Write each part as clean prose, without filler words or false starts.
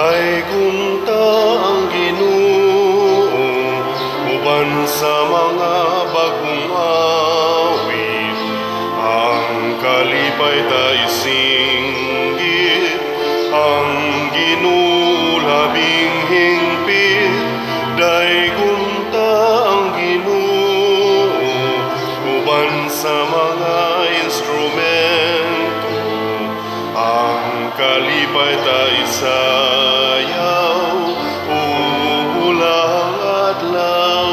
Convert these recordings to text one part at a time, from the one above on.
Daigong ang Ginoo, uban sa mga bagong awit, ang kalipay ta isinggit, ang Ginoo labing hingpit. Daigong ang Ginoo, uban sa mga instrumento, ang kalipay ta isayaw, ulang adlaw.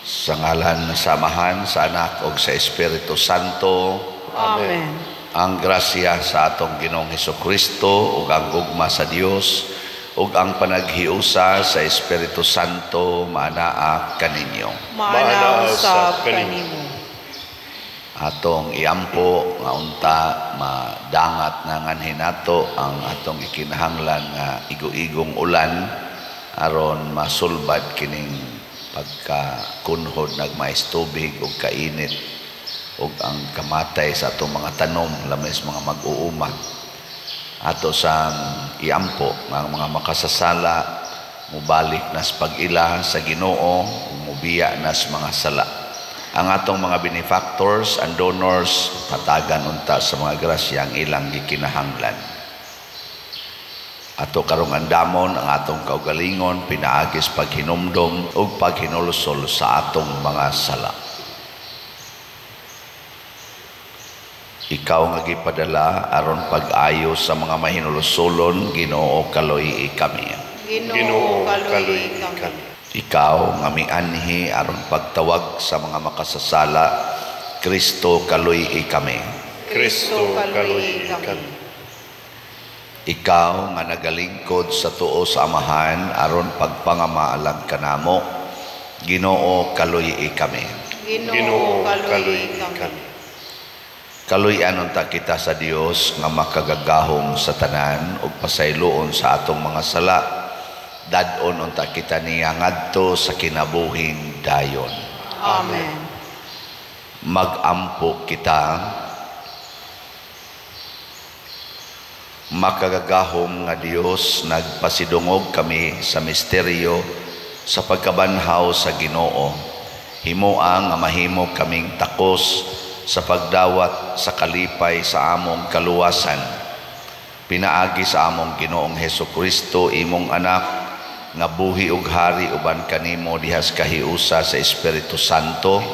Sa ngalan ng samahan sa Anak o sa Espiritu Santo. Amen. Ang grasya sa atong Ginoong Hesukristo ug ang gugma sa Dios ug ang panaghiusa sa Espiritu Santo maanaa kaninyo. Maanaw sa kanimo. Atong iampo nga unta madangat na nganhin nato ang atong ikinahanglan nga igo-igong ulan aron masulbad kining pagkakunhod nagmais tubig ug kainit ug ang kamatay sa atong mga tanom lamis mga mag-uuma. Ato sang iampo nga ang mga makasasala mubalik nas pag-ila sa Ginoo ug mubiya nas mga sala. Ang atong mga benefactors and donors patagan unta sa mga grasya ang ilang gikinahanglan. Ato karong andamon ang atong kaugalingon pinaagis paghinumdom ug paghinulusol sa atong mga sala. Ikaw nga gipadala aron pag-ayo sa mga mahinulusolon, Ginoo kaluy kami. Ginoo kaluy kami. Ikaw nga mianhi aron pagtawag sa mga makasasala, Kristo kaluy kami. Kristo kaluy kami. Ikaw nga nagalingkod sa tuo sa Amahan aron pagpangamaalag kanamo, Ginoo kaluy kami. Ginoo kaluy kami. Kaluyan unta kita sa Dios nga makagagahom sa tanan ug pasayloon sa atong mga sala. Dadon unta kita niya ngadto sa kinabuhing dayon. Amen. Magampo kita, makagagahom nga Dios, nagpasidungog kami sa misteryo sa pagkabanhaw sa Ginoo. Himuang nga mahimo kaming takos sa pagdawat sa kalipay sa among kaluwasan. Pinaagi sa among Ginoong Hesukristo, imong anak, nga buhi ug hari uban kanimo dihas kahiusa sa Espiritu Santo,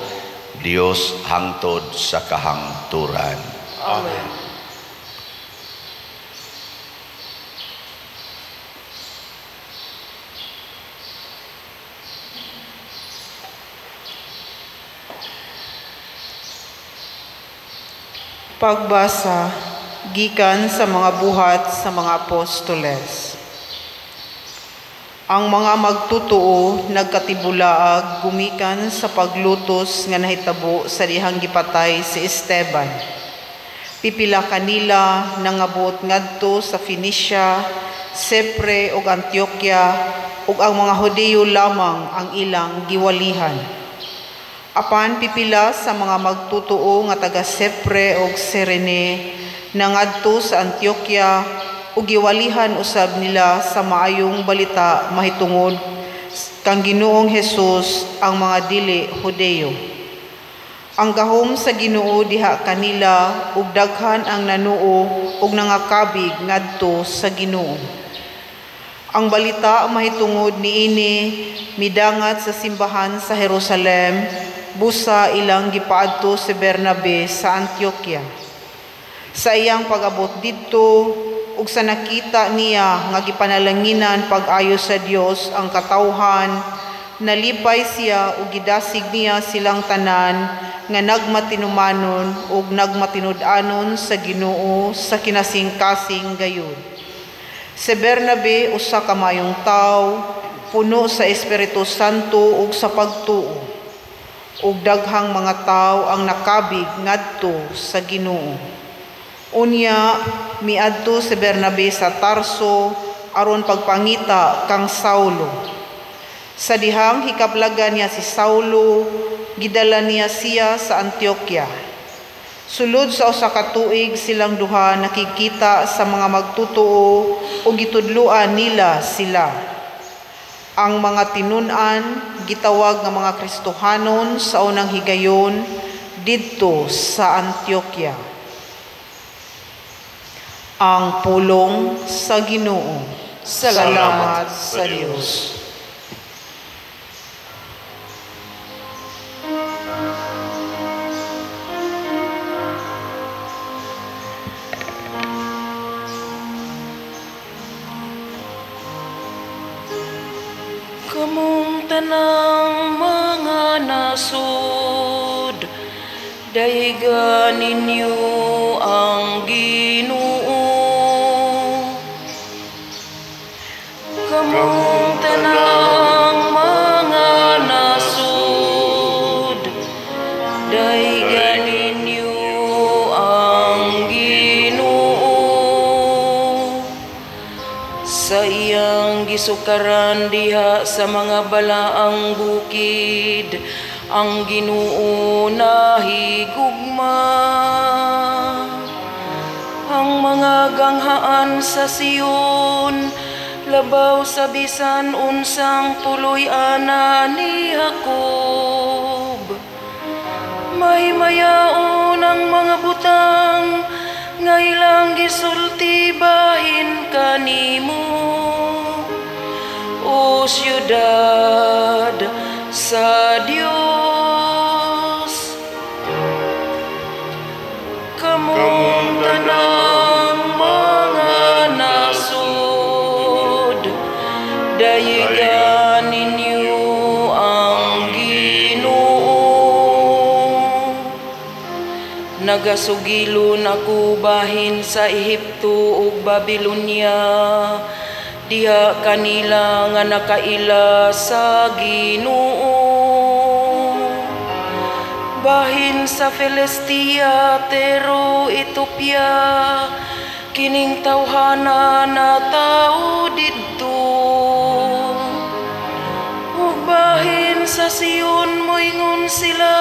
Dios hangtod sa kahangturan. Amen. Pagbasa gikan sa mga buhat sa mga apostoles. Ang mga magtutuo nagkatibulaag gumikan sa paglutos nga nahitabo sa dihang gipatay si Esteban. Pipila kanila nangabot ngadto sa Phoenicia, Sepre ug Antioquia ug ang mga Hudiyo lamang ang ilang giwalihan. Apan pipila sa mga magtutuo nga taga Sepre ug Cyrene nangadto sa Antioquia ug giwalihan usab nila sa maayong balita mahitungod kang Ginoong Hesus ang mga dili Hudiyo. Ang gahom sa Ginoo diha kanila ug daghan ang nanuo ug nangakabig ngadto sa Ginoo. Ang balita mahitungod niini midangat sa simbahan sa Jerusalem, busa ilang gipaadto si Bernabe sa Antioquia. Sa iyang pag-abot didto ug sa nakita niya nga gipanalanginan pag-ayo sa Dios ang katawhan, nalipay siya ug gidasig niya silang tanan nga nagmatinumanon ug nagmatinud-anon sa Ginoo sa kinasing-kasing gayud. Si Bernabe usa ka mayong tawo, puno sa Espiritu Santo ug sa pagtuo. Ug daghang mga tawo ang nakabig ngadto sa Ginoo. Unya miadto si Bernabe sa Tarso aron pagpangita kang Saulo. Sa dihang hikablagan niya si Saulo, gidala niya siya sa Antioquia. Sulod sa usa ka tuig silang duha nakikita sa mga magtutuo ug gitudloan nila sila. Ang mga tinun-an gitawag nga mga Kristohanon sa unang higayon didto sa Antioquia. Ang pulong sa Ginoo. Salamat sa Dios. Kamong tanang mga nasud, dahigan ninyo ang Ginoo. Kamong tanang mga nasud, dahigan ninyo ang Ginoo. Sa iyang gisukaran diha sa mga balaang bukid, ang Ginoo nahigugma. Ang mga ganghaan sa Sion, labaw sa bisan unsang puloy-ana ni Jacob. Mahimayaon ang mga butang, nga ilang gisulti bahin kanimo. O siyudad sa Dios, kamong tanang mga nasud, dayigan ninyo ang Ginoo. Nagasugilon ako bahin sa Ehipto ug Babilonia, diha kanila nga nakaila sa Ginoo. Bahin sa Filistia, Tero, Ethiopia, kining tawhana na tao didto. Ug bahin sa Sion, moingon sila,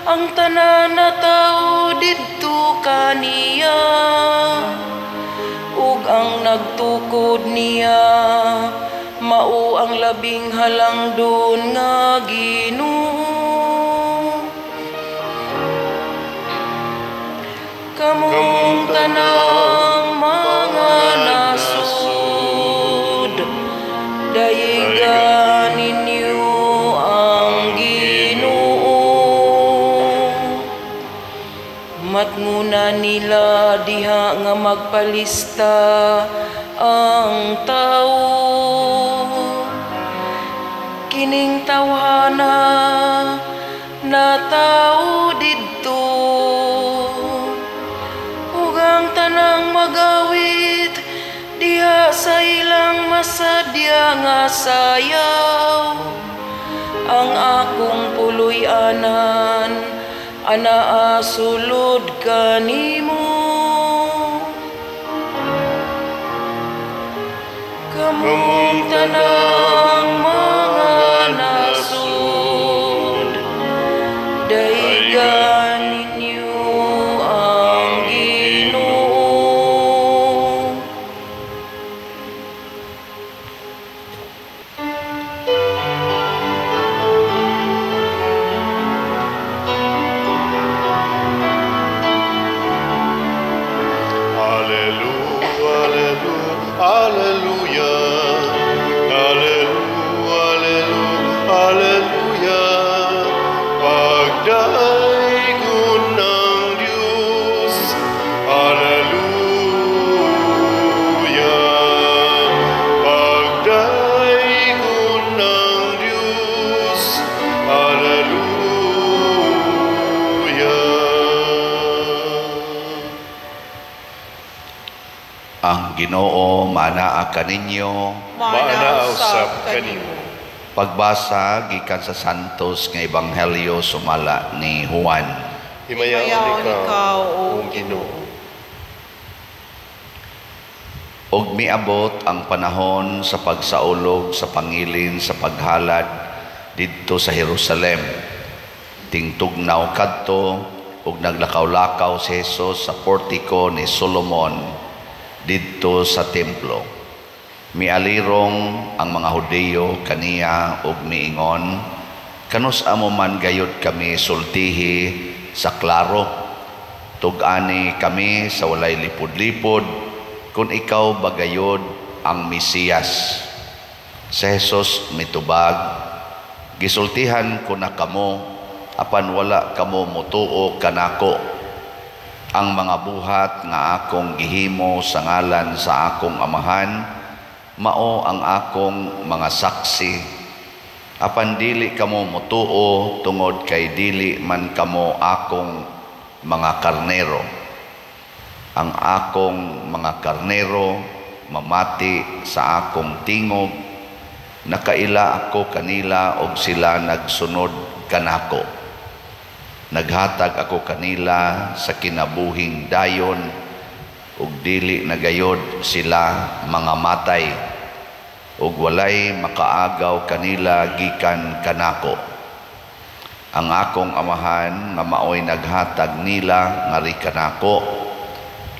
ang tanan na tao didto kaniya. Ug ang nagtukod niya, mao ang labing halangdon nga Ginoo. Kamong tanang mga nasud, dayigan ninyo ang Ginoo. Matnguna nila diha nga magpalista ang tao. Kining tawhana na tao didto, ug ang tanang magawit diha sa ilang masadya nga sayaw. Ang akong puloy-anan, anaa sulod kanimo. Kamong tanang mga nasud, dayigan ninyo ang Ginoo. Alleluia, alleluia, alleluia. Pagdaigod ng Diyos, alleluia. Pagdaigod ng Diyos, alleluia. Ang Ginoo manaa kaninyo. Manausap kanimo. Pagbasa gikan sa Santos nga Ebanghelyo sumala ni Juan. Himayaon ikaw, o o Ginoo. Og miabot ang panahon sa pagsaulog sa pangilin sa paghalad didto sa Jerusalem. Tingtugnaw kadto ug naglakaw-lakaw si Jesus sa portiko ni Solomon didto sa templo. Mialirong ang mga Hudiyo kaniya ug miingon, kanus amo man gayud kami sultihi sa klaro, tug-ani kami sa walay lipod-lipod kung ikaw bagayod ang Mesiyas. Si Jesus mitubag, gisultihan ko na kamo apan wala kamo motuo kanako. Ang mga buhat nga akong gihimo sa ngalan sa akong amahan mao ang akong mga saksi. Apan dili kamo motuo tungod kay dili man kamo akong mga karnero. Ang akong mga karnero mamati sa akong tingog, nakaila ako kanila og sila nagsunod kanako. Naghatag ako kanila sa kinabuhing dayon ug dili nagayod sila mga matay ug walay makaagaw kanila gikan kanako. Ang akong amahan nga maoy naghatag nila ngari kanako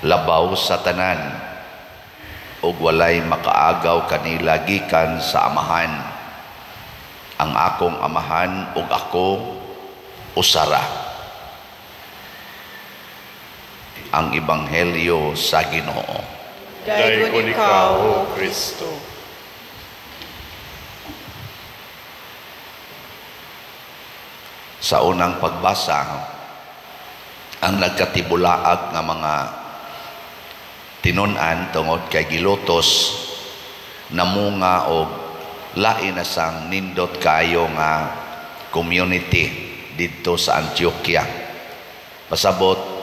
labaw sa tanan ug walay makaagaw kanila gikan sa amahan. Ang akong amahan ug ako usara. Ang Ebanghelyo sa Ginoo. Dayon ikaw, O Kristo. Sa unang pagbasa, ang nagkatibulaag nga mga tinun-an tungod kay gilutos namunga og lain na sang nindot kayo nga community didto sa Antioquia. Pasabot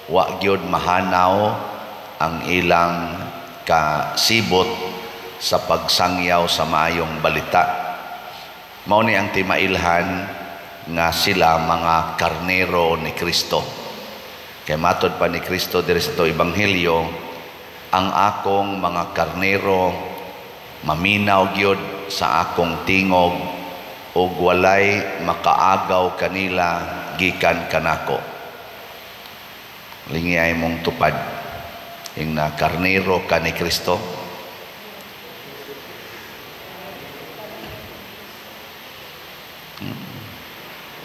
wa gyud mahanaw ang ilang kasibot sa pagsangyaw sa maayong balita. Mao ni ang timailhan nga sila mga karnero ni Kristo. Kay matod pa ni Kristo diri sa to Ebanghelyo, ang akong mga karnero maminaw gyud sa akong tingog ug walay makaagaw kanila gikan kanako. Lingiyay mong tupad ing na karnero ka ni Kristo.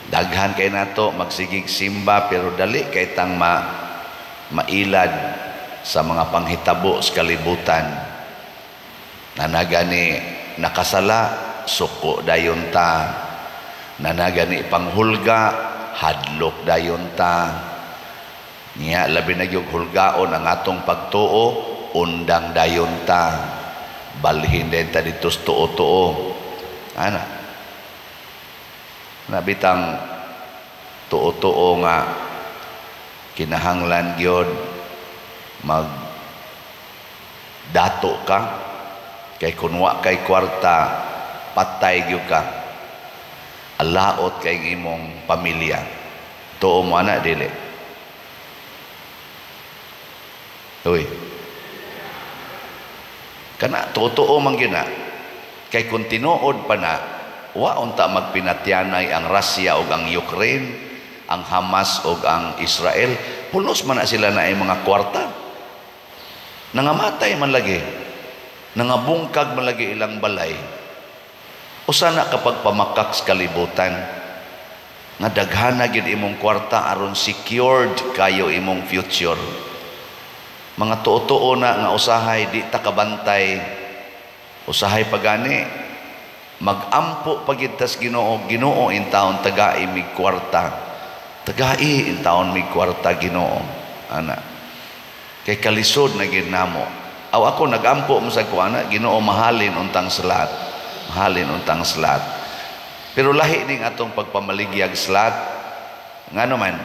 Daghan kay nato magsigig simba pero dali kay tang mailad sa mga panghitabo sa kalibutan. Nanagani nakasala suko dayon ta. Nanagani panghulga hadlok dayon ta. Niya labi na gyud hulgaon ang atong pagtuo undang dayon ta. Balhin din ta dito sa tuo-tuo. Ana nabitang tuo-tuo nga kinahanglan gyud mag dato ka kay kunwa kay kwarta patay gyud ka alaot kay imong pamilya. Tuo mo ana dili. Uy. Kana tuo man gyud na kay kung tinuod pa na wa unta magpinatyanay ang Russia ug ang Ukraine, ang Hamas ug ang Israel, pulos man na sila na ay mga kwarta. Nangamatay man lagi. Nangabungkag man lagi ilang balay. Usa na kapag pamakak sa kalibutan nga daghana gid imong kwarta aron secured kayo imong future. Mga tuo-tuo na nga usahay di ta kabantay. Usahay pagani magampo pagittas Ginoo. Ginoo in taon tagai mig kwarta. Tagai in taon mig kwarta Ginoo. Ana. Kay kalisod na gid namo. Aw ako nagampo mo sa kuana Ginoo mahalin untang salat. Mahalin untang salat. Pero lahi ning atong pagpamaligyag salat. Ngano man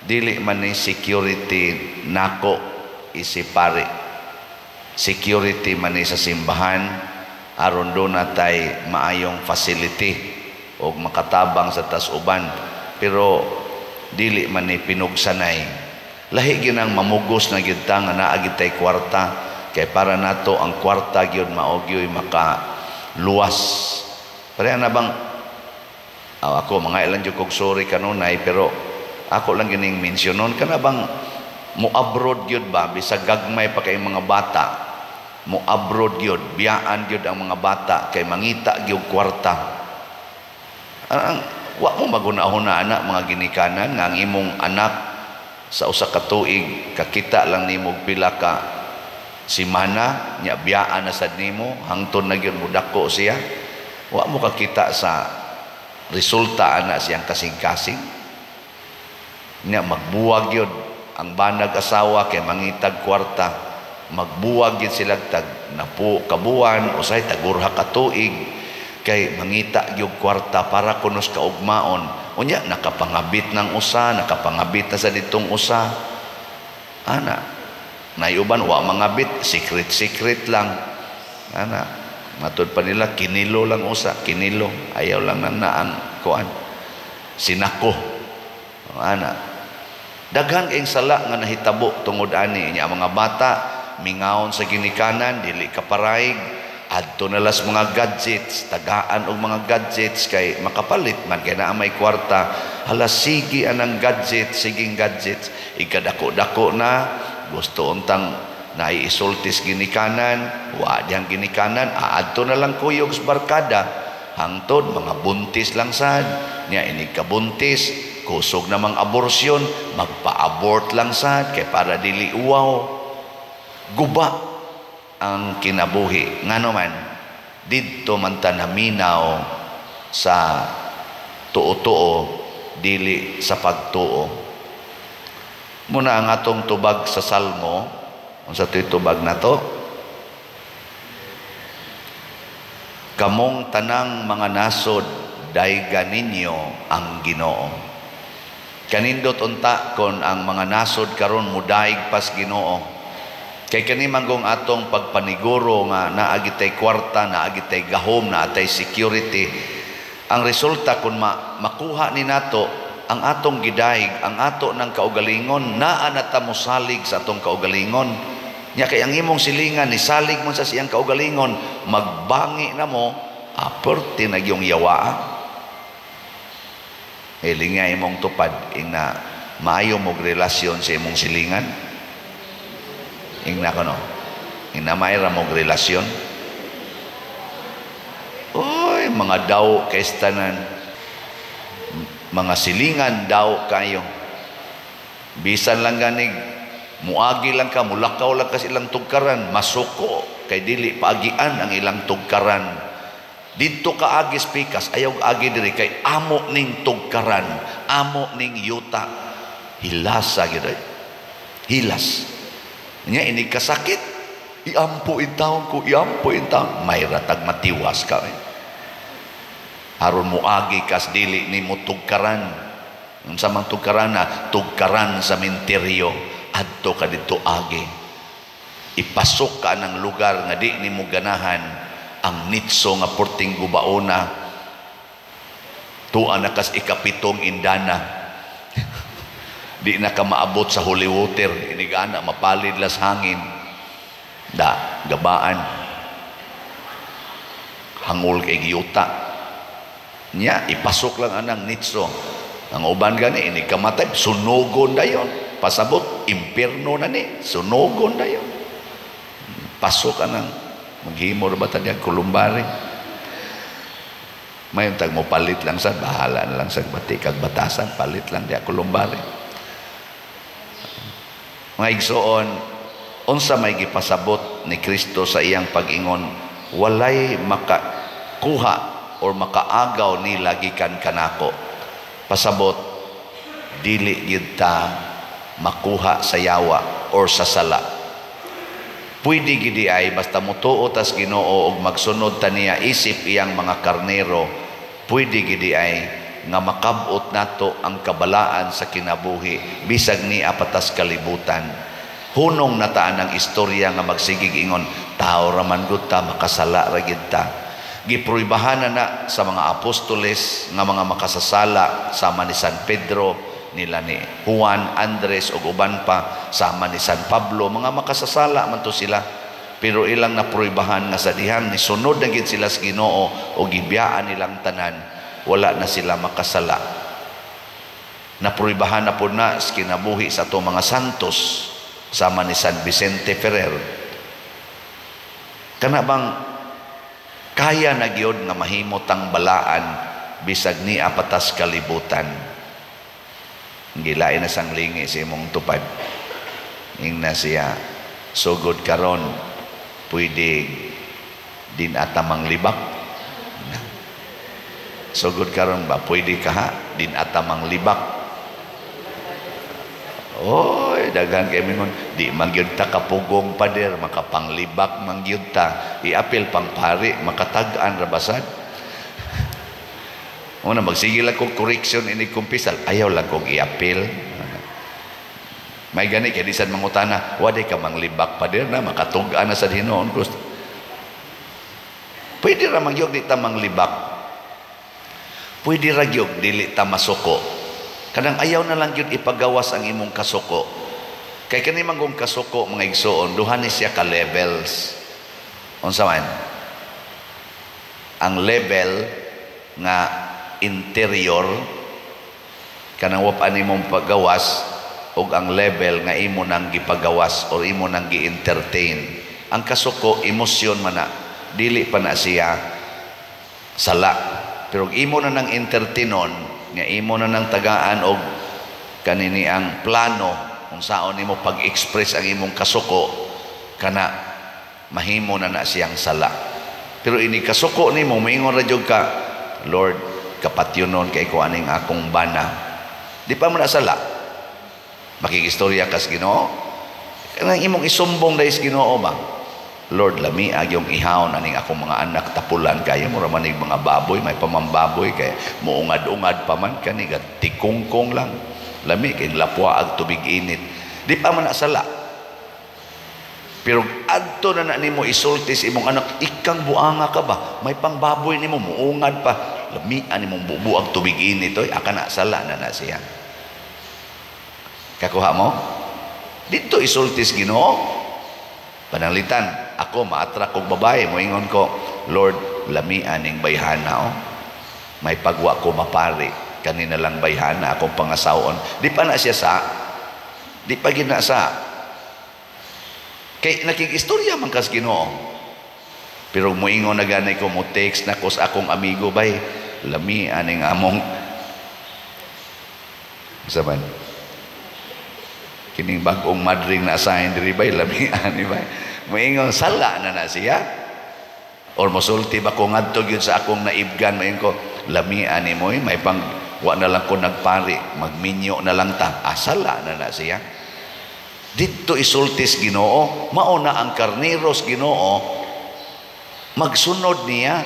dili man ni security nako isipare. Security man ni sa simbahan aron do natay maayong facility o makatabang sa tas-uban pero dili man ni pinugsanay. Lahi gyud ang mamugos na gyud ta nga naa gyud tay kwarta kay para nato ang kwarta gyud mao gyud makaluwas. Pareha na bang ako mga ilang jud kog sorry kanunay pero ako lang gining mensyonon kana bang mo abroad gyud ba bisag gagmay pa kay mga bata, mo abroad gyud, biyaan gyud ang mga bata kay mangita gyud kwarta. Wa mo magunahon na mga ginikanan nga ang imong anak sa usa ka tuig kakita lang nimo pila ka simana nya biyaan na sad nimo hangtod na gyud mudako siya. Wa mo kakita sa resulta ana siyang kasing-kasing. Nya magbuwag yun ang banag asawa kay mangitag kwarta, magbuwag yun sila tag napu kabuan o say tagurha ka tuig kay mangita yung kwarta para kunos kaugmaon. Unya nakapangabit ng usa, nakapangabit na sa ditong usa. Ana nayuban wa mangabit, secret lang. Ana matod pa nila kinilo lang usa, kinilo ayaw lang nang naan kuan sinako. Ana daghan kayong sala nga nahitabo tungod ani nya mga bata mingaon sa ginikanan dili kaparaig adto na las mga gadgets, tagaan og mga gadgets kay makapalit man kay naa may kwarta. Hala sige anang gadgets, siging gadgets ikadako-dako na gusto untang naiisultis ginikanan, wa diyang ginikanan adto na lang kuyog sa barkada hangtod mga buntis lang sad nya ini kabuntis kusog namang aborsyon, magpa-abort lang sad kay para dili uwaw. Guba ang kinabuhi. Ngano man didto man ta naminaw sa tuo-tuo dili sa pagtuo. Muna ang atong tubag sa Salmo, unsa toy tubag nato? Kamong tanang mga nasod daygan ninyo ang Ginoo. Kanindot unta kon ang mga nasod karon mudaig pas Ginoo. Kay kani manggong atong pagpaniguro nga naagi tay kwarta, naagi tay gahom, naatay security. Ang resulta kun makuha ni nato ang atong gidaig, ang ato ng kaugalingon, naa na ta mosalig sa atong kaugalingon. Nya kay ang imong silingan ni salig mo sa siyang kaugalingon, magbangi na mo aporte na gyung yawaa. Hilinga imong tupad ing na maayo mong relasyon sa imong silingan. Ing na kono. Ing na mayra mong relasyon. Oy, mga daw kay tanan. Mga silingan daw kayo. Bisan lang ganig muagi lang ka, mulakaw lang ka silang tugkaran, masuko kay dili paagian ang ilang tugkaran. Dito ka agis pikas, ayaw agi diri kay amo ning tugkaran, amo ning yuta. Hilas gyud. Hilas. Nya ini kasakit. Iampo intawon ko, iampo intawon. May ratag matiwas ka. Aron mo agi kas dili nimo tugkaran. Unsa man tugkaran na tugkaran sa menteryo, adto ka dito agi. Ipasok ka ng lugar nga di nimo ganahan. Ang nitso nga porting gubaona tuan na kas ikapitong indana di na ka maabot sa holy water inigana mapalid las hangin da gabaan hangul kay giyuta nya ipasok lang anang nitso ang uban gani ini kamatay sunugon dayon pasabot impierno na ni sunugon dayon pasok anang maghimor ba tanyag kulumbari may tag mo palit lang sa bahala na lang sa batikag batasan palit lang diya kulumbari. Mga igsoon unsa may gipasabot ni Kristo sa iyang pag-ingon walay makakuha or makaagaw ni lagikan kanako pasabot dili gyud ta makuha sa yawa or sa sala. Pwede gidi ay basta mutuo tas Ginoo og magsunod ta niya isip iyang mga karnero, pwede gidi ay nga makabot nato ang kabalaan sa kinabuhi bisag ni apatas kalibutan. Hunong nataan ang istorya nga magsigig ingon tao raman gud ta makasala ra gid ta. Gipruibahan na sa mga apostoles nga mga makasasala sama ni San Pedro, nila ni Juan, Andres o uban pa sama ni San Pablo, mga makasasala man to sila pero ilang napruibahan nga sa dihan ni sunod na gid sila sa Ginoo o gibiyaan nilang tanan wala na sila makasala. Napruibahan na po na kinabuhi sa itong mga santos sama ni San Vicente Ferrer. Kana bang kaya na gyud nga mahimot ang balaan bisag ni apatas kalibutan. Gilain na sang lingi sa imong tupad. Ingna siya, sugod karon pwede din atamang libak. Sugod karon ba pwede ka ha din atamang libak. Oy, dagan kay mingon, di mangyud ta kapugong pader, makapanglibak mangyud ta. Iapil pang pari, makatag-an ra basad. Una magsigil ako correction ini kumpisal, ayaw lang kong iapil. May gani kay disan mangutana, wadi ka manglibak pader na makatug-an na sa Hinoon. Pwede ra mangyud di ta manglibak. Pwede ra gyud dili ta masuko. Kadang ayaw na lang yun ipagawas ang imong kasuko. Kay kanimang kong kasuko, mga igsoon, duha ni siya ka-levels. Unsa man? Ang level nga interior, kanang wapan imong pagawas, o ang level nga imo nang gipagawas o imo nang gi-entertain. Ang kasuko, emosyon man na. Dili pa na siya sala. Pero imo na nang entertainon, nga imo na nang tagaan og kanini ang plano kung saon nimo pag-express ang imong kasuko, kana mahimo na siyang sala. Pero ini kasuko nimo moingon ra jud ka, Lord, kapatyonon kay ko aning akong bana. Di pa mo na sala. Makikistorya kas Ginoo. Kanang imong isumbong dahil Ginoo ba? Lord, lami agyong ihawon aning akong mga anak tapulan kayo mo raman mga baboy, may pamambaboy kay muungad-ungad pa man kani tikungkong lang. Lami kay lapwa ag tubig init. Di pa man sala. Pero adto na nimo isultis imong anak, ikang buanga ka ba? May pangbaboy nimo muungad pa. Lami animong bubu ag tubig init oy, aka na sala na siya. Kakuha mo? Dito isultis Ginoo. Pananglitan, ako maatrak kong babae, moingon ko, Lord, lami aning bayhana, may pagwa ko mapari, kanina lang bayhana, akong pangasawon. Di pa na siya di pa ginasa. Kay nakikistorya man kas Ginoo. Pero moingon na ganay ko, mo text na ko sa akong amigo, bay, lami aning among, saban, kining bagong madring na asahin diri bay, lami ani bay. Moingon sala na siya. Or mosulti ba ko ngadto gyud sa akong naibgan, moingon ko, lami ani mo may pang wa na lang ko nagpari, magminyo na lang ta. Sala na siya. Dito isultis Ginoo, mao na ang karneros Ginoo, magsunod niya.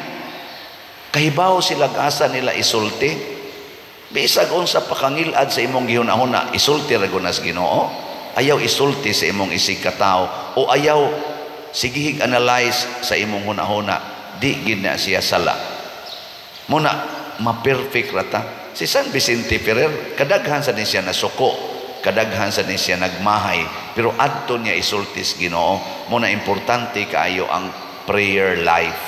Kahibaw sila asa nila isulti. Bisag unsa pakangilad sa imong gihunahuna, isulti ra gunas Ginoo. Ayaw isulti sa imong isig katao o ayaw sigihig analyze sa imong hunahuna, di gid na siya sala. Muna ma-perfect rata. Si San Vicente Ferrer, kadaghan sa siya nasuko, kadaghan sa siya nagmahay, pero adto niya isultis Ginoo. Muna importante kaayo ang prayer life.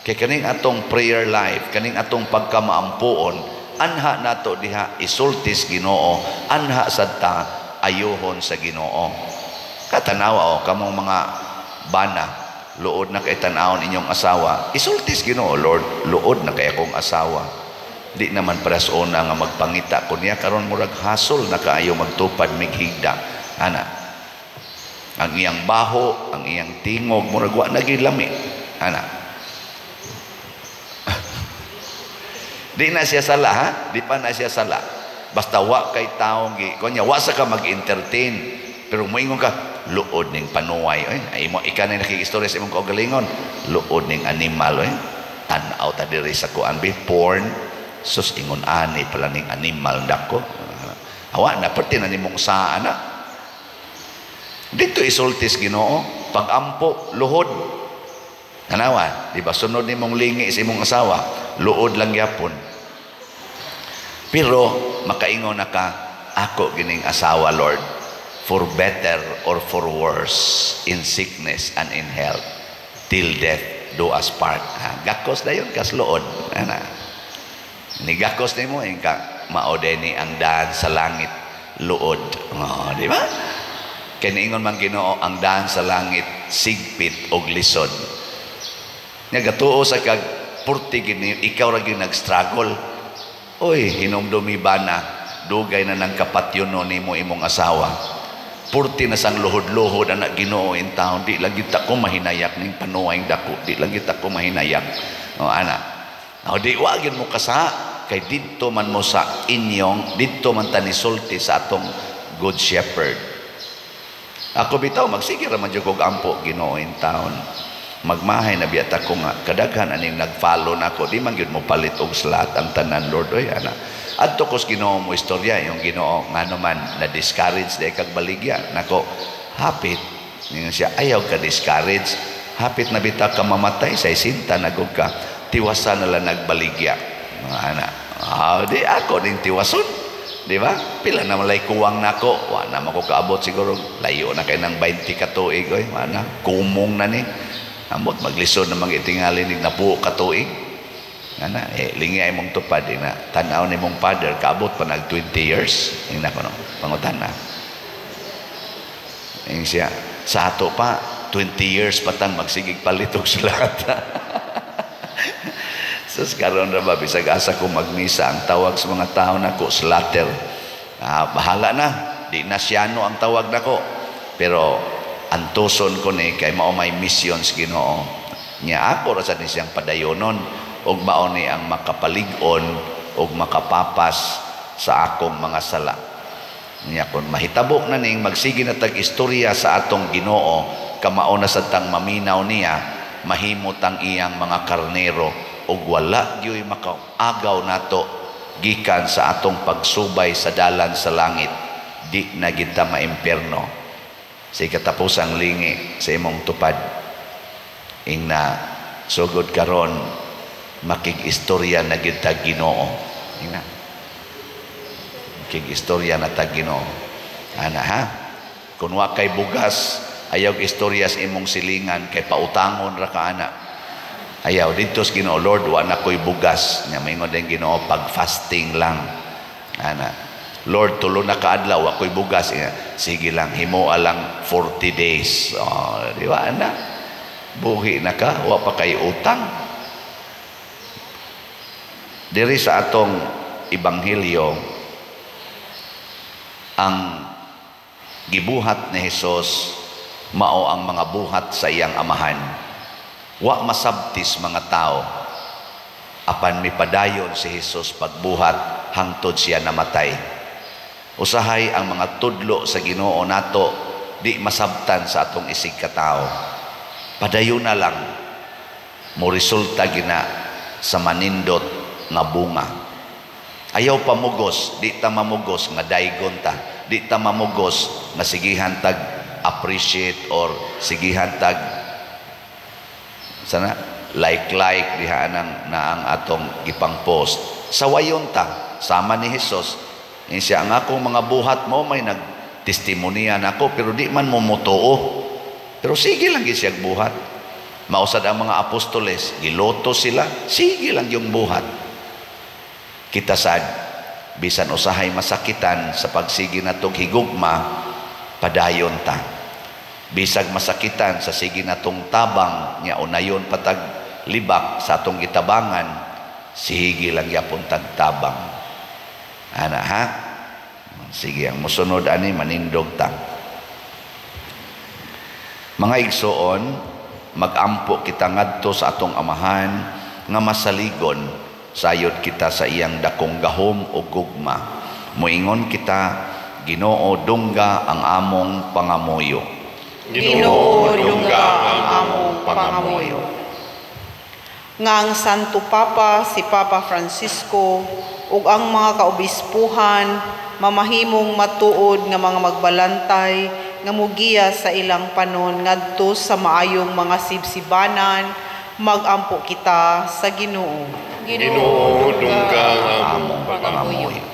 Kay kaning atong prayer life, kaning atong pagkamaampuon, anha nato diha isultis Ginoo, anha sadta ayohon sa Ginoo. Katanawa kamong mga bana, luod na kay tan-awon inyong asawa, isultis Ginoo, Lord, luod na kay akong asawa. Di naman para sa una nga magpangita kunya karon murag hasol na kaayo magtupad mighigda. Ana, ang iyang baho, ang iyang tingog murag wa na gilami. Ana, di na siya sala, ha? Di pa na siya sala. Basta wa kay taong kunya wa sa ka mag-entertain, pero moingon ka luod ning panuway ay mo ikanay nakikistorya sa imong kaugalingon, luod ning animal tan-aw ta diri sa kuan bi porn, sus ingon ani pala ning animal dako. Awa na perti na nimong saa na. Dito isultis Ginoo, pag-ampo luhod. Tanawa, di ba sunod nimong lingi sa imong asawa, luod lang yapon. Pero makaingon na ka, ako gining asawa, Lord, for better or for worse, in sickness and in health, till death do us part. Gakos na yun, kas lood. Ni gakos na mo, ka mao dinhi ang daan sa langit luod. Oh, di ba? Kaniingon man Ginoo ang daan sa langit sigpit og lisod. Nya gatuo sa kag purti gini ikaw ra gyud nag-struggle. Oy, hinumdumi ba na dugay na nang kapatyon nimo imong asawa. Purti na sang luhod-luhod anak Ginoo in taon di lagi ta ko mahinayak ning panuway dako, di lagi ta ko mahinayak. O ana. O di wa gyud mo kasa kay didto man mo sa inyong didto man ta nisulti sa atong good shepherd. Ako bitaw magsige ra man jud kog ampo Ginoo in taon. Magmahay na biyata ko nga kadaghan aning nag-follow nako di man gyud mo palit og salat ang tanan Lord oy ana. Adto kos Ginoo mo istorya yung Ginoo ngano man na discourage day kag baligya nako hapit ningon siya ayaw ka discourage hapit na bita ka mamatay sa isinta nagog ka tiwasan na lang nagbaligya mga ana. Di ako ning tiwason. Di ba? Pila na malay kuwang nako. Wa na mako kaabot siguro. Layo na kay nang 20 ka tuig. Wa na. Kumong na ni. Ambot maglisod na mag-itingali ni napuo ka tuig. Ana, lingay mong tupad. Na tanaw ni mong father. Kaabot pa nag 20 years. Yung na ko no. Pangutan na. Yung siya. Sa ato pa, 20 years patang magsigig palitog sa lahat. Sus karon ra ba bisag asa ko magmisa ang tawag sa mga tao nako slater. Bahala na, di na siyano ang tawag nako. Pero antuson ko ni kay mao may missions Ginoo. Nya ako ra sad ni siyang padayonon og mao ni ang makapalig-on og makapapas sa akong mga sala. Nya kun mahitabo na ning magsige na tag istorya sa atong Ginoo kamao na sad tang maminaw niya mahimot ang iyang mga karnero ug wala gyoy makaagaw nato gikan sa atong pagsubay sa dalan sa langit di na kita maimpierno sa katapusang lingi sa imong tupad ingna sugod karon makig-istorya na gyud ta Ginoo ingna makig-istorya na ta Ginoo ana ha kun wa kay bugas ayaw istorya sa imong silingan kay pautangon ra ka ana. Ayaw dito sa Ginoo Lord wa na ko'y bugas nga maingon din Ginoo pag fasting lang ana Lord tulo na kaadlaw wa ko'y bugas sige lang himo lang 40 days di ba ana buhi na ka wa pa kay utang diri sa atong ebanghelyo ang gibuhat ni Hesus mao ang mga buhat sa iyang amahan. Wa masabtis mga tao apan mipadayon si Hesus pagbuhat hangtod siya namatay. Usahay ang mga tudlo sa Ginoo nato di masabtan sa atong isig ka tao. Padayon na lang mo resulta gina sa manindot nga bunga. Ayaw pamugos, di ta mamugos nga daygon ta. Di ta mamugos nga sigihan tag appreciate or sigihan tag sana like diha na ang atong gipang post sa wayon ta sama ni Hesus siya ang akong mga buhat mo may nagtestimonya nako pero di man mo motoo pero sige lang siya buhat mausad ang mga apostoles giloto sila sige lang yung buhat kita sad bisan usahay masakitan sa pagsigi natong higugma padayon ta bisag masakitan sa sige natong tabang nya unayon patag libak sa atong gitabangan sige lang yapon tag tabang ana ha sige ang mosunod ani manindog ta mga igsoon magampo kita ngadto sa atong amahan nga masaligon sayod kita sa iyang dakong gahom o gugma moingon kita Ginoo dungga ang among pangamuyo. Ginoo dungga ang among pangamuyo. Nga ang Santo Papa si Papa Francisco ug ang mga kaobispuhan mamahimong matuod nga mga magbalantay nga mugiya sa ilang panon ngadto sa maayong mga sibsibanan magampo kita sa Ginoo. Ginoo dungga ang among pangamuyo.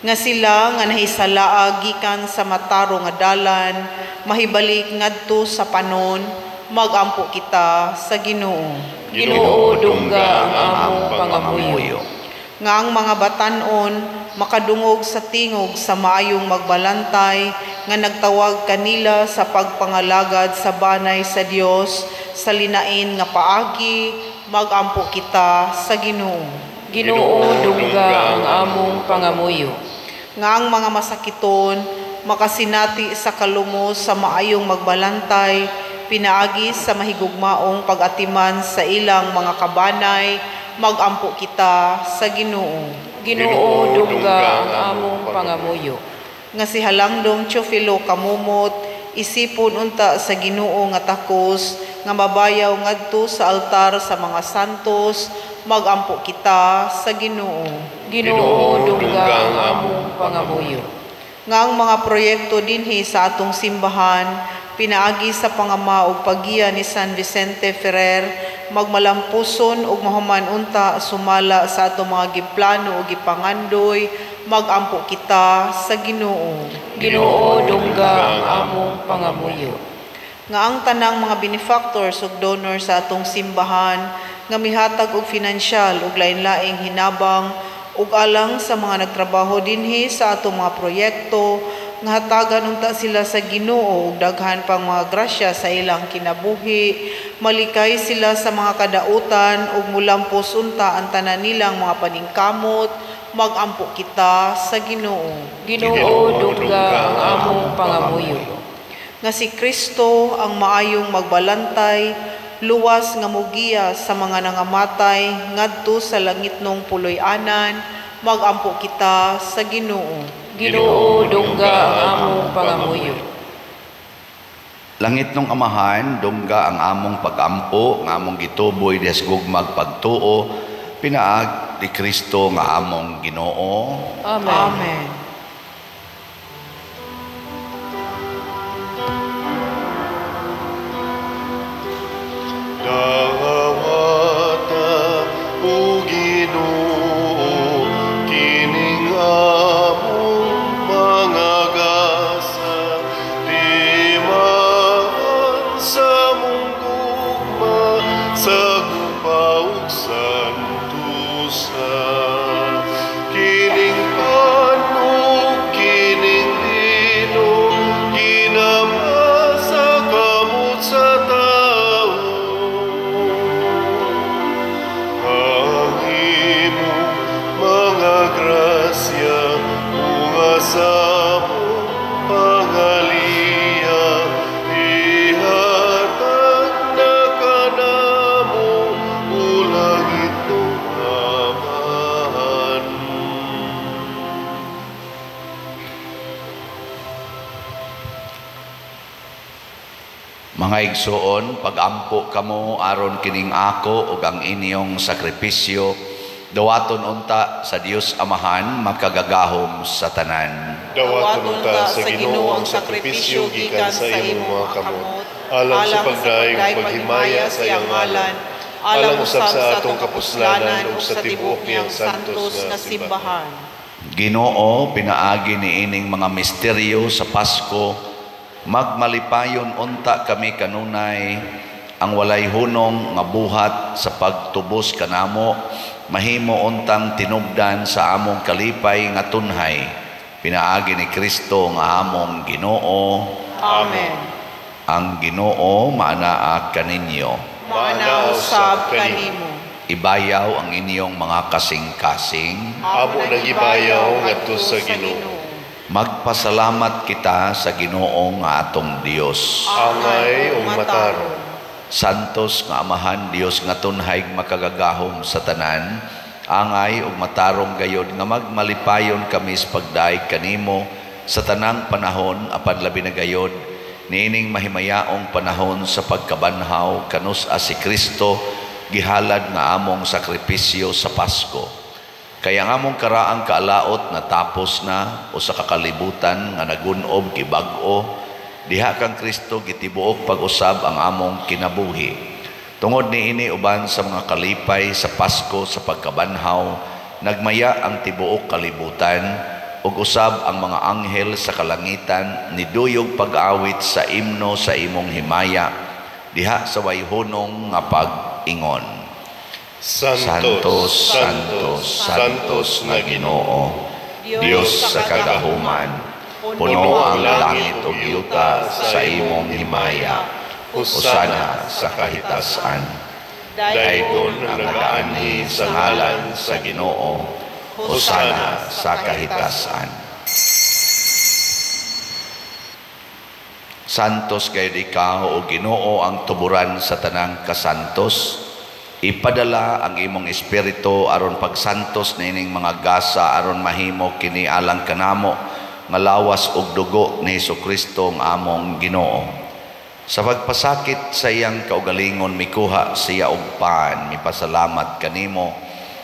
Nga sila nga nahisalaag gikan sa mataro nga dalan mahibalik ngadto sa panon magampo kita sa Ginoo. Ginoo dungga ang among pangamuyo. nga ang mga batanon makadungog sa tingog sa maayong magbalantay nga nagtawag kanila sa pagpangalagad sa banay sa Dios sa linain nga paagi magampo kita sa Ginoo. Ginoo dungga ang among pangamuyo. Nga ang mga masakiton makasinati sa kalumos sa maayong magbalantay pinaagi sa mahigugmaong pag-atiman sa ilang mga kabanay magampo kita sa Ginoo. Ginoo dungga ang among pangamuyo. Nga si Halangdong Teofilo kamumot isipon unta sa Ginoo nga takos nga mabayaw ngadto sa altar sa mga santos magampo kita sa Ginoo. Ginoo dungga ang among pangamuyo. Nga ang mga proyekto dinhi sa atong simbahan pinaagi sa pangama ug paggiya ni San Vicente Ferrer magmalampuson ug mahuman unta sumala sa atong mga giplano ug gipangandoy magampo kita sa Ginoo. Ginoo dungga ang among pangamuyo. Nga ang tanang mga benefactors ug donors sa atong simbahan nga mihatag og finansyal ug lain-laing hinabang ug alang sa mga nagtrabaho dinhi sa atong mga proyekto nga hatagan unta sila sa Ginoo ug daghan pang mga grasya sa ilang kinabuhi malikay sila sa mga kadautan ug mulampos unta ang tanan nilang mga paningkamot magampo kita sa Ginoo. Ginoo dungga ang among pangamuyo. Nga si Kristo ang maayong magbalantay luwas nga mugiya sa mga nangamatay ngadto sa langitnong puloy-anan magampo kita sa Ginoo. Ginoo dungga ang among pangamuyo. Langit nung Amahan, dungga ang among pagampo, nga among gituboy des gugmag pagtuo, pinaag ni Kristo nga among Ginoo. Amen. Amen. Dawata o Ginoo kining among mga gasa di man sa mundugma sa gupaug santusa kining panog kining dino ginamasa kamot sa tao ang imong mga grasya mga samong pangaliya ihatag na kanamo ulang itong amahan. Mga igsoon, pagampo kamo aron kining ako ug ang inyong sakripisyo, dawaton unta sa Dios Amahan makagagahom sa tanan. Dawaton unta sa Ginoo ang sakripisyo gikan sa imong mga kamot, alang sa pagdaig ug paghimaya sa iyang ngalan, alang usab sa atong kapuslanan ug sa tibuok niyang santos nga simbahan. Ginoo, pinaagi ni ining mga misteryo sa Pasko, magmalipayon unta kami kanunay ang walay hunong nga buhat sa pagtubos kanamo, mahimo untang tinubdan sa among kalipay nga tunhay. Pinaagi ni Kristo nga among Ginoo. Amen. Ang Ginoo maanaa kaninyo. Maana usab kanimo. Ibayaw ang inyong mga kasing-kasing. Amo nagibayaw ngadto sa Ginoo. Magpasalamat kita sa Ginoo nga atong Dios. Angay ug matarong. Santos nga Amahan Dios nga tunhay makagagahom sa tanan, angay ug matarong gayod nga magmalipayon kami sa pagdaig kanimo sa tanang panahon apan labi na gayod niining mahimayaong panahon sa pagkabanhaw kanus si Kristo gihalad nga among sakripisyo sa Pasko. Kaya nga mong karaang kaalaot na tapos na o sa kakalibutan nga nagunob gibag-o, diha kang Kristo gitibuok pag-usab ang among kinabuhi. Tungod niini uban sa mga kalipay sa Pasko sa pagkabanhaw, nagmaya ang tibuok kalibutan ug usab ang mga anghel sa kalangitan niduyog pag-awit sa imno sa imong himaya diha sa wayhunong nga pag-ingon. Santos, Santos, Santos nga Ginoo, Dios sa kagahuman, puno ang langit ug yuta sa imong himaya. Hosana sa kahitasan. Daygon ang nagaanhi sa ngalan sa Ginoo. Hosana sa kahitasan. Santos gayud ikaw o Ginoo ang tuburan sa tanang kasantos. Ipadala ang imong espiritu aron pagsantos nining mga gasa aron mahimo kini alang kanamo nga lawas ug dugo ni Hesukristo ang among Ginoo. Sa pagpasakit sa iyang kaugalingon mikuha siya og paan, mipasalamat kanimo,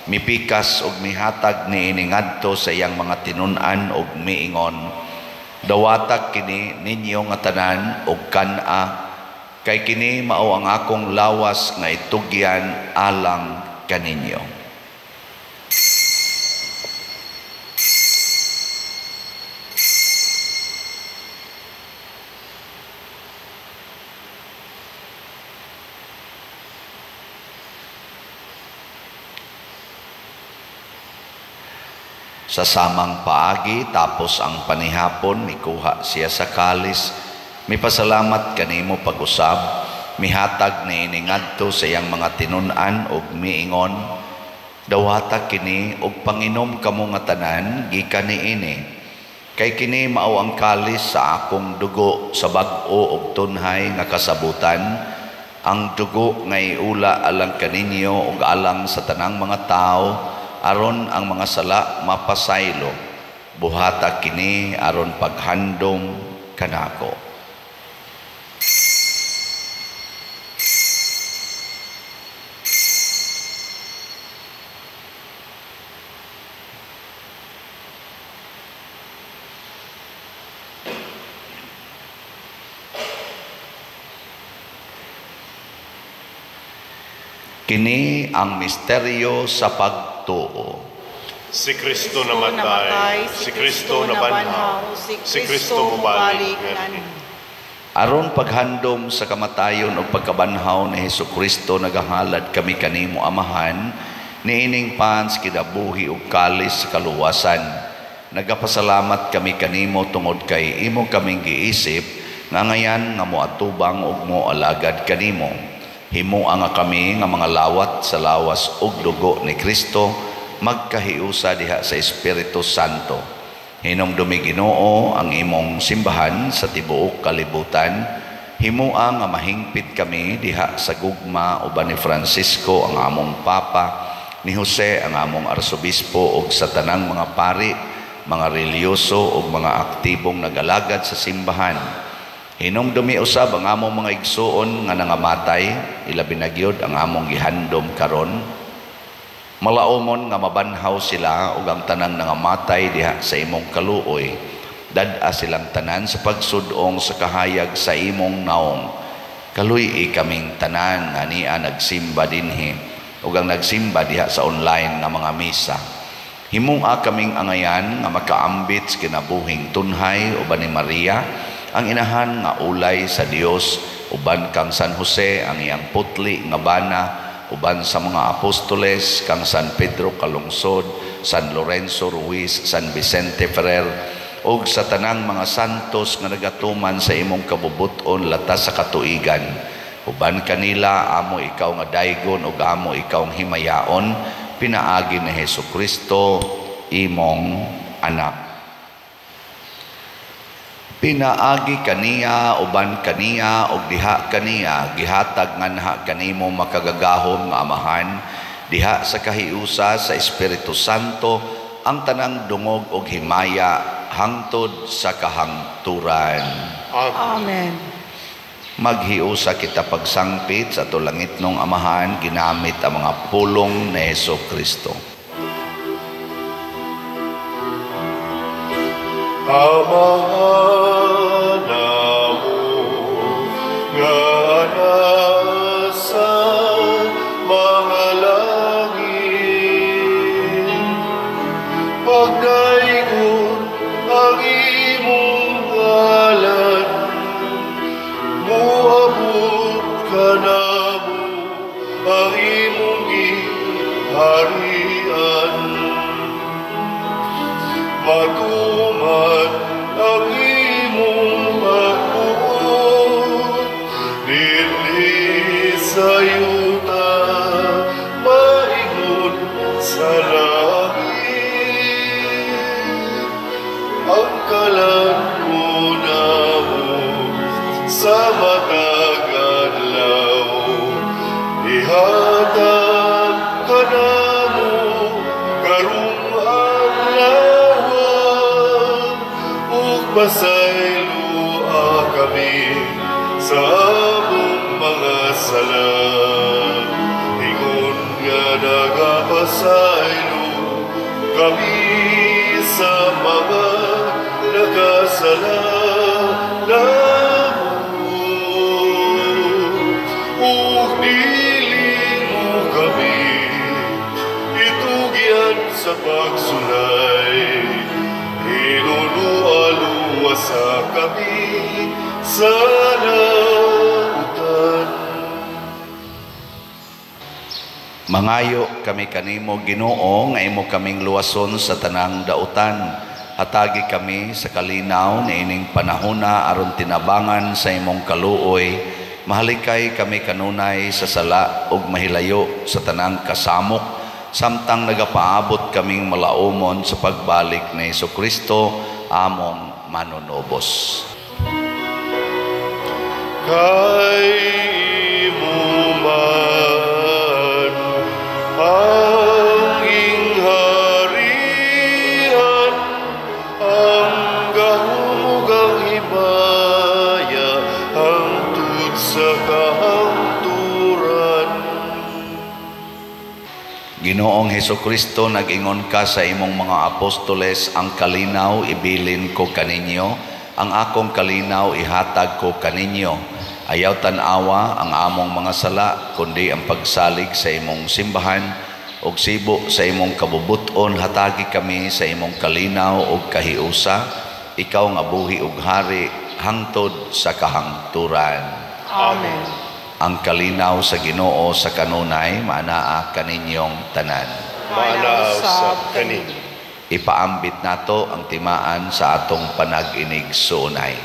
mipikas ug mihatag niini ngadto sa iyang mga tinun-an ug miingon, dawatag kini ninyo nga tanan ug kan-a, kay kini mao ang akong lawas nga itugyan alang kaninyo. Sa samang paagi tapos ang panihapon mikuha siya sa kalis, mipasalamat kanimo pag-usab, mihatag niini ngadto sa iyang mga tinun-an ug miingon, dawata kini ug panginom kamo nga tanan gikan niini, kay kini mao ang kalis sa akong dugo sa bag-o ug tunhay nga kasabutan, ang dugo nga iula alang kaninyo ug alang sa tanang mga tao, aron ang mga sala mapasaylo. Buhata kini aron paghandom kanako. Kini ang misteryo sa pagtuo. Si Kristo namatay, si Kristo nabanhaw, si Kristo mubalik ngadto. Aron paghandom sa kamatayon o pagkabanhaw ni Hesukristo nagahalad kami kanimo amahan, niining pans kinabuhi ug kalis sa kaluwasan. Nagapasalamat kami kanimo tungod kay imo kaming giisip nga ngayan nga moatubang ug moalagad kanimo. Himuang nga kami nga mga lawat sa lawas ug dugo ni Kristo magkahiusa diha sa Espiritu Santo. Hinumdumi Ginoo ang imong simbahan sa tibuok kalibutan. Himuang nga mahingpit kami diha sa gugma uban ni Francisco ang among Papa, ni Jose ang among Arsobispo ug sa tanang mga pari, mga reliyoso ug mga aktibong nagalagad sa simbahan. Hinumdumi usab ang among mga igsuon nga nangamatay, ilabi na gyud ang among gihandom karon. Malaumon nga mabanhaw sila ug ang tanang nangamatay diha sa imong kaluoy. Dad-a silang tanan sa pagsudong sa kahayag sa imong naong. Kaluy kaming tanan nga niya nagsimba dinhi ug ang nagsimba diha sa online nga mga misa. Himua kaming angayan nga makaambit sa kinabuhing tunhay uban ni Maria, ang inahan nga ulay sa Dios, uban kang San Jose ang iyang putli nga bana, uban sa mga apostoles kang San Pedro Kalungsod, San Lorenzo Ruiz, San Vicente Ferrer, ug sa tanang mga santos nga nagatuman sa imong kabubuton latas sa katuigan. Uban kanila amo ikaw nga daygon ug amo ikaw ang himayaon, pinaagi ni Hesukristo imong anak. Pinaagi kaniya, uban kaniya, ug diha kaniya, gihatag nganha kanimo makagagahom nga amahan, diha sa kahiusa sa Espiritu Santo, ang tanang dungog ug himaya, hangtod sa kahangturan. Amen. Maghiusa kita pagsangpit sa tulangitnong amahan, ginamit ang mga pulong ni Hesukristo. Amahan namo nga nasa mahalangin, pagdaygon ang imong ngalan, muabot ka namo ang imong Pasaylua kami sa among mga sala. Ingon nga nagapasaylo kami sa mga nakasala namon. Ug dili mo kami itugyan sa pagsulay. Iluluwa-luwasa kami sa lautan. Mangayo kami kanimo Ginoo nga imo kaming luwason sa tanang dautan. Hatagi kami sa kalinaw ni ining panahona aron tinabangan sa imong kaluoy. Mahalikay kami kanunay sa sala ug mahilayo sa tanang kasamok. Samtang nagapaabot kaming malaumon sa pagbalik ni Jesucristo among manunobos. Kay imo man ang ingharian, ang gahumugang himaya, hangtod sa kahangturan. Ginoong Jesucristo, nag-ingon ka sa imong mga apostoles, ang kalinaw ibilin ko kaninyo, ang akong kalinaw ihatag ko kaninyo. Ayaw tanawa ang among mga sala, kundi ang pagsalig sa imong simbahan, og sibo sa imong kabubuton. Hatagi kami sa imong kalinaw og kahiusa, ikaw nga buhi ug hari, hangtod sa kahangturan. Amen. Ang kalinaw sa Ginoo sa kanunay maanaa kaninyong tanan. Maanaaw sa kani. Ipaambit nato ang timaan sa atong panag-inig sunay.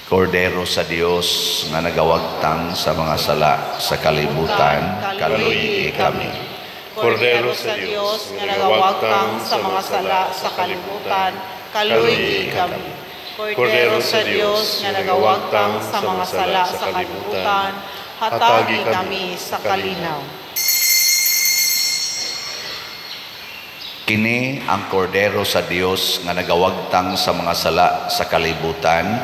Kordero sa Dios nga nagawagtang sa mga sala sa kalibutan, kaluyi kami. Kordero sa Dios nga nagawagtang sa mga sala sa kalibutan, kaluyi kami. Kordero sa Dios nga nagawagtang sa mga sala sa kalibutan, hatagi kami sa kalinaw. Kini ang kordero sa Dios nga nagawagtang sa mga sala sa kalibutan.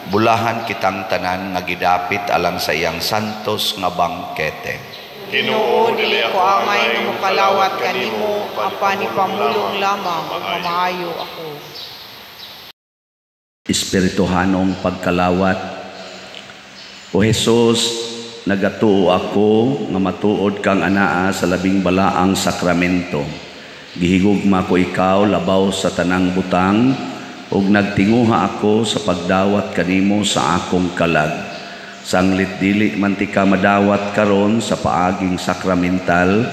Bulahan kitang tanan nga gidapit alang sa iyang santos nga bangkete. Ginoo, dili ko angay nga mokalawat kanimo, apan ipamulong lamang nga maayo ako. Espirituhanong pagkalawat. O Jesus, nagatuo ako nga matuod kang anaa sa labing balaang sakramento. Gihigugma ko ikaw labaw sa tanang butang, ug nagtinguha ako sa pagdawat kanimo sa akong kalag. Sanglit dili man ti ka madawat karon sa paaging sakramental,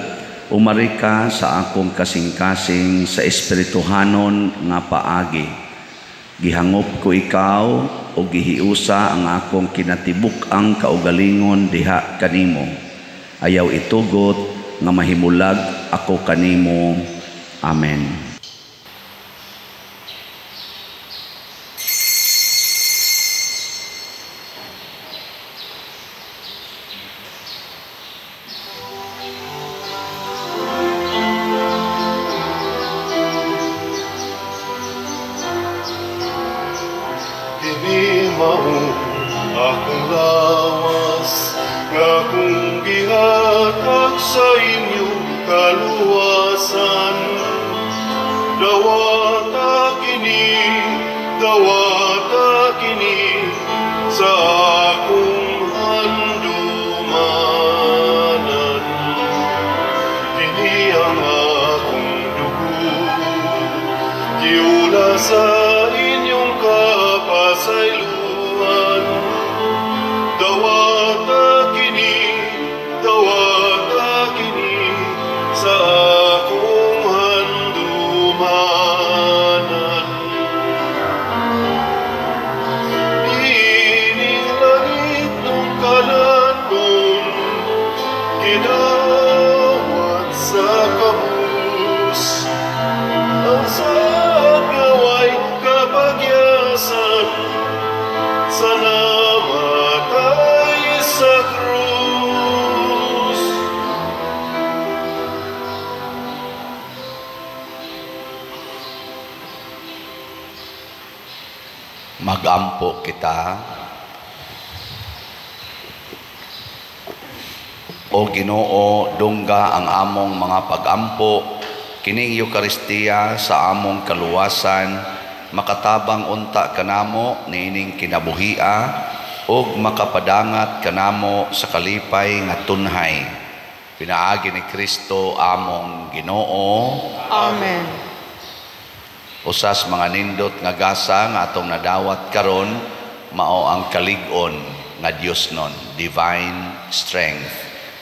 umari ka sa akong kasing-kasing sa espirituhanon nga paagi. Gihangop ko ikaw o gihiusa ang akong kinatibuk ang kaugalingon diha kanimo. Ayaw itugot nga mahimulag ako kanimo. Amen. Akong lawas nga kung gihatag sa inyo kaluwasan. Dawata kini sa akong handumanan. Kini ang akong dugo, giula sa inyong kapasayloan. Dawata kini sa akong handumanan. Ining langit ng kalanon, ginawat sa kabus, ang sagaway Magampo kita. O Ginoo, dungga ang among mga pagampo, kining Eukaristiya sa among kaluwasan, makatabang unta kanamo niining kinabuhia, ug makapadangat kanamo sa kalipay nga tunhay. Pinaagi ni Kristo among Ginoo. Amen. Usas mga nindot nga gasa nga atong nadawat karon, mao ang kalig-on nga Dios nun, divine strength.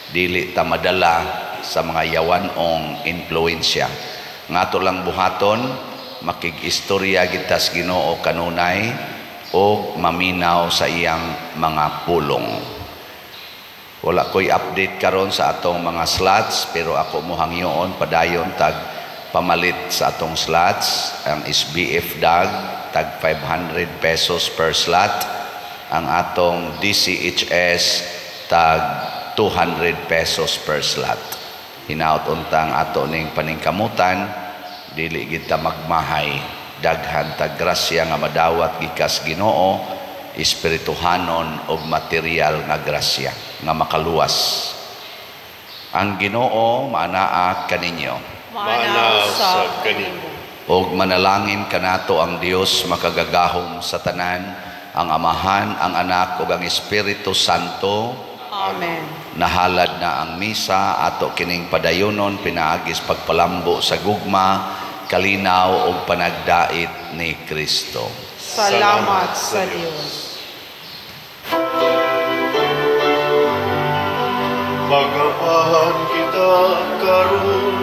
Dili ta madala sa mga yawanong influensya. Nga ato lang buhaton, makig-istorya gitas Ginoo kanunay o maminaw sa iyang mga pulong. Wala ko'y update karon sa atong mga slots, pero ako muhangyoon padayon tag pamalit sa atong slots. Ang SBF DAG tag 500 pesos per slot, ang atong DCHS tag 200 pesos per slot. Hinaut untang ato ning paningkamutan, dili kita magmahay, daghan tag grasya nga madawat gikas Ginoo, espirituhanon og material nga grasya nga makaluwas. Ang Ginoo maanaa kaninyo. Manaw sa kanimo. Og manalangin kanato ang Dios makagagahom sa tanan, ang Amahan, ang Anak ug ang Espiritu Santo. Amen. Nahalad na ang misa, ato kining padayonon, pinaagis pagpalambo sa gugma, kalinaw ug panagdait ni Kristo. Salamat sa Dios. Magamahan kita karon,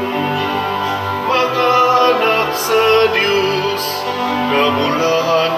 mga anak sa Dios, kabulahan